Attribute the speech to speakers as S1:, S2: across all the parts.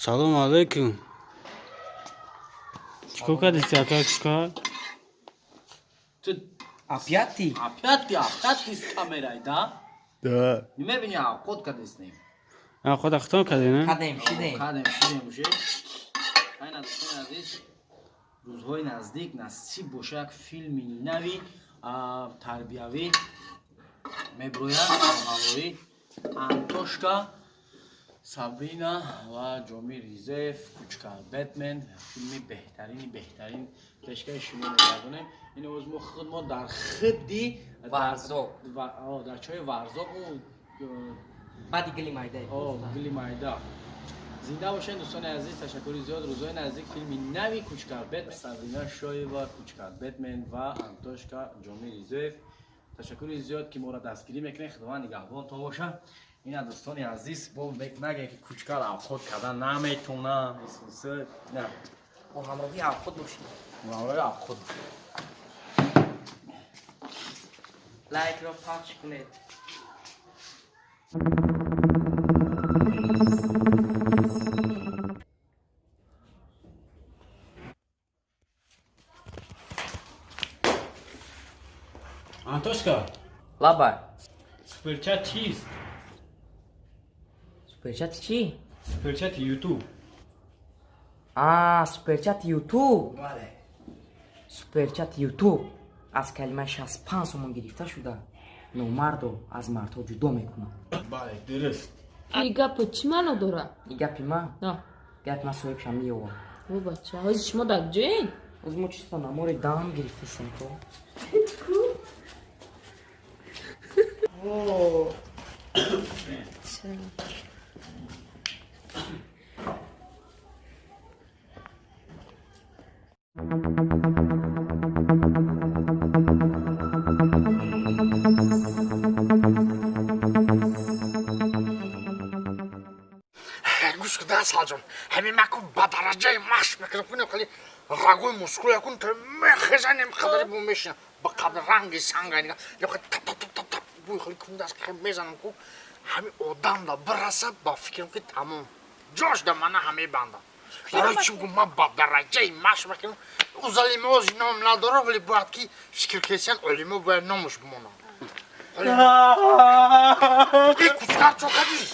S1: Салом алейкум. Чико кадиси ака чико?
S2: Ты
S3: Опять ты?
S2: опять с камерой, да?
S1: Да.
S2: Не меня, код когда с ним.
S1: А худа хто кадина?
S3: Кадем, шидем.
S2: Кадем, шидем уже. Айна, ты назис. Рузгой наздик, насиб бошак фильми нави, тарбияви, меброя, ҳавоӣ, Антошка, Сабрина ва Ҷомир Ризаев, Кучка Бэтмен, филми беҳтарин пешкаш шумо мегардонем. Ин оз мо худмо дар хидди
S3: Варзоқ.
S2: дар чои Варзоқ
S3: Баъди Гили Майда.
S2: Гили Майда. Зинда бошед дӯстони азиз, ташаккури зиёд. Рӯзҳои наздик филми нави Кучкабет, Сабрина Шоева, Кучкабетмен ва Антошка Ҷомир Ризоев. Ташаккури зиёд ки моро дастгирӣ мекунед. Худованд нигаҳбонтон бошад. Ина дӯстони азиз, бо нагӯед ки кучкаро обход кардан наметонам. Не.
S3: Бо ҳамроҳии обход бошед.
S2: ҳамроҳии обход.
S3: Лайкро пахш кунед.
S1: Антошка,
S3: Лаба.
S1: суперчат чист?
S3: Суперчати чӣ?
S1: Суперчати YouTube.
S3: Суперчати YouTube.
S2: Бале.
S3: Суперчати YouTube аз калимаи 65 сомон гирифта шуда номардо аз мардҳо ҷудо мекунад.
S1: Бале, дуруст.
S4: ин гапо чӣ маъно дорад?
S3: И гапи ман?
S4: А,
S3: Гапи ман соҳибшам меёвам.
S4: о бача, ҳозир шумо дар куҷоед?
S3: Оз мо чиста намори дам гирифтесем то.
S5: گوش کن دست جان همین مکو با درجه ماش میکنه کنه خیلی رگوی مسکول کن تو میخزنیم خداری بو میشن با قبل رنگی سنگانی یا خیلی تپ تپ تپ تپ بوی خیلی کن دست خیلی میزنم کو همین آدم دا برسه با فکرم که تمام جاش دا منه همه بنده برای چی بگم من با درجه ماش میکنم او ظلیمه از نام نداره ولی باید که فکر کسیان علمه باید نامش بمونه ای کچکر چو کدیش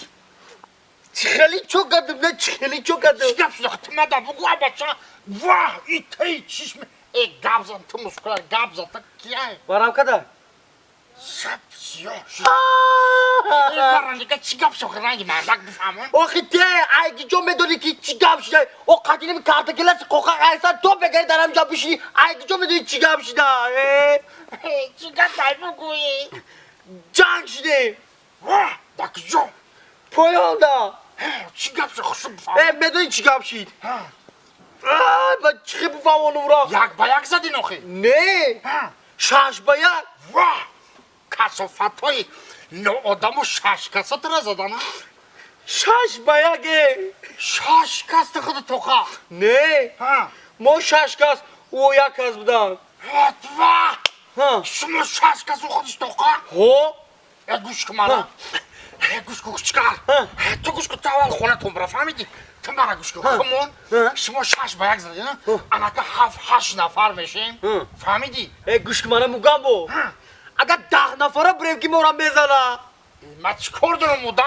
S5: خیلی چوکادم نه خیلی چوکادم شکم شده تو مدام بگو بچه واه ای تایی چشم ای گابزن تو مسکولار گابزن تا کیه
S3: Барам када?
S5: شب سیاه شد ای برانی که چی گاب شد رنگی مردک بفهمون
S6: آخی ته اگه جو میدونی که چی گم شده او قدیمی کارت کلاس کوکا ایسا تو بگیری در همجا بشینی اگه جو میدونی چی گم شده
S5: چی گاب دای بگویی
S6: جنگ شده
S5: واه دکی جو
S6: پایانده
S5: چی گاب شد خوشم بفهمون
S6: میدونی چی گم شد من چی بفهمونم را
S5: یک با یک زدی نخی
S6: نه شش با یک
S5: واه کسافت های نو آدم و شش کسات را زدن
S6: شش با یکه
S5: شش کس خود توقع
S6: نه ما شش کس او یک کس بودن
S5: واه شما شش کس خودش توقع
S6: ها
S5: گوش که منو گوش که چکار تو گوش که تو اول خونه تون برا فهمیدی تو مرا گوش که خمون شما شش با یک زدی نه انا که هشت نفر میشیم فهمیدی
S6: گوش که منم مگم بو اگر 10 نفره بریم که ما را میزنه
S5: من چکار دارم مودا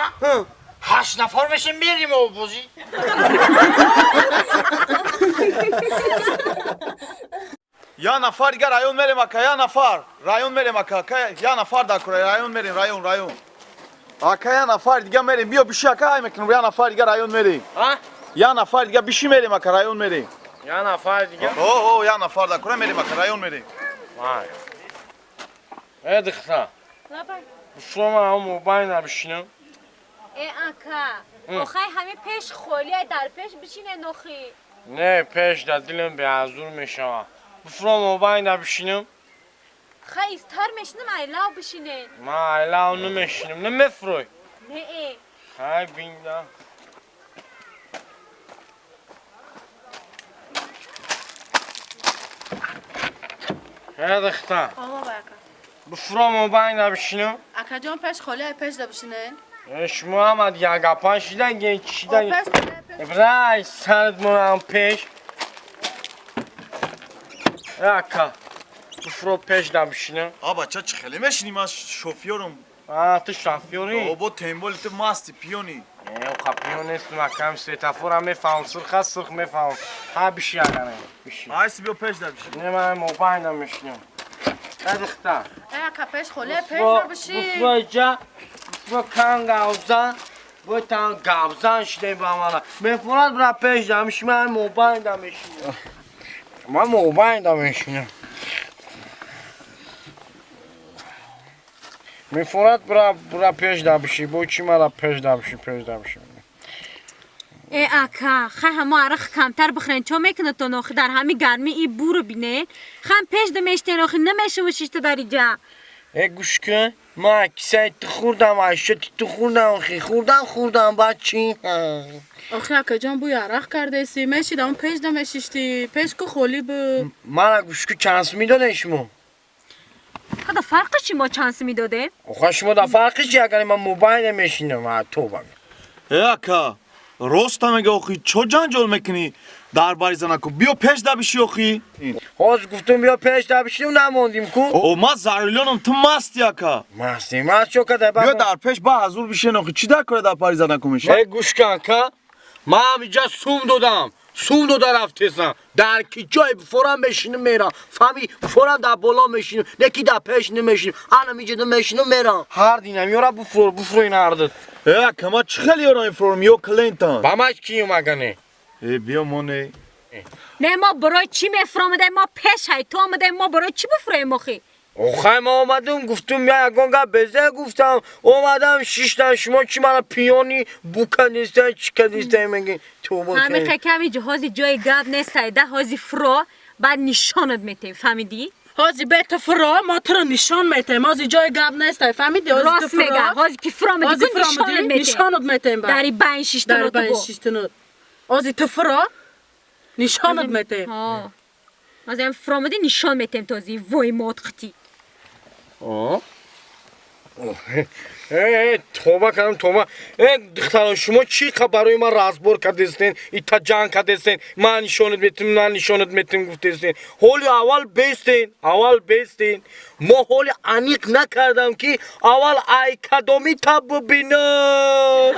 S5: 8 نفر میشیم میریم و بازی
S7: یا نفر دیگه رایون میریم اکا یا نفر رایون میریم اکا یا نفر در کره رایون میریم رایون اکا یا نفر دیگه میریم بیا بشی اکا های میکنم یا نفر دیگه رایون میریم یا نفر دیگه بشی میریم اکا رایون میریم
S8: یا نفر دیگه
S7: اوه یا نفر در کره میریم اکا رایون میریم
S8: وای ای دختر شما هم موبایل نبشینم
S4: ای اکا آخه همه پیش خولی در پیش بشینه نخی
S8: نه پیش در دلم به حضور میشم بفرام موبایل نبشینم
S4: خیلی استار میشنم ایلاو بشینه
S8: من ایلاو نمیشینم نمیفروی
S4: نه ای
S8: خیلی بینده ای دختر
S9: آقا برکت
S8: بفرام موبایل نبشینم
S9: اکا جان پیش خالی پیش دا بشینه
S8: شما هم دیگه اگه پاشیدن گه چیدن برای سرد منم پیش اکا بفرو پیش دبشینه
S7: آبا چه خیلی میشینی من شوفیورم
S8: تو شافیوری
S7: بابا تنبول تو ماستی پیونی
S8: خب نیست مکم سویتافور هم میفهم سرخ از سرخ میفهم ها بیشی اگه بیشی
S7: آیسی بیا پیش دبشی
S8: نه من موبایل نمیشنم ادختا
S4: اکا پیش خوله پیش
S8: بفرو اینجا بفرو کن گوزن باید تا گوزن شده با من بفرد برا پیش دمشی من موبایل نمیشنم من موبایل نمیشنم میفرد برا پیش دمشی با چی مرا پیش دمشی
S4: ای اکا خیلی همه عرق کمتر بخورین چون میکنه تو نوخی در همین گرمی این بورو بینه خیلی پیش دمیشته نوخی نمیشه و شیشته در اینجا
S8: ای گوش کن من کسایی تو خوردم عشتی تو خوردم بعد چی؟
S9: آخه اکا جان بوی عرق کرده سی میشید اون پیش دمیشیشتی پیش که خولی بو
S8: من گوش کن چانس میداده شما
S4: خدا فرقش چی ما چانس میداده؟
S8: آخه شما دا فرقش چی اگر من موبایل نمیشینم تو بگم
S7: اکا راست میگه آخی چو جنجال میکنی در باری زنکو بیا پیش دبشی آخی
S8: حاج گفتم بیا پیش دبشیم نموندیم کو
S7: او ما زرلیانم تو مستی اکا
S8: مست چو کده
S7: بیا در پیش با حضور بشین آخی چی در کنه در پاری زنکو میشه
S8: ای گوش کن که من اینجا سوم داده رفتیسم در کی جای فورم بشینم میرم فهمی فورم در بالا میشینم نکی در پیش نمیشینم انا میجدم میشینم میرم هر دینم یورا بفرو این هردت
S7: اکا ما چه خیلی یارا این فرم یو کلینتان
S8: با ما کیو مگنه
S7: بیا مونه
S4: نه ما برای چی میفرامده ما پیش های تو آمده ما برای چی بفراییم آخی؟
S8: آخه ما اومدم گفتم یا یکانگه بزه گفتم اومدم شیشتن شما چی من پیانی بوکندیستن چیکندیستن میگین تو بوکن
S4: همه خکمی جهازی جای گاب نیسته ده هازی فرا بعد نشانت میتیم فهمیدی؟
S9: هازی بیت فرا ما تو رو نشان میتیم هازی جای گب نیسته فهمیدی
S4: راست میگه هازی که فرا میدی
S9: نشانت میتیم
S4: داری بین شیشتنات تو
S9: هازی تو فرا نشانت میتیم
S4: هازی هم فرا میدی نشان میتیم تازی وای مات خطی
S8: توبه کردم دختران شما چی برای من رازبور کردیستین ایتا جان کردیستین من نشانت میتیم گفتیستین حالی اول بیستین ما حالی انیق نکردم که اول ای کدامی تب ببینم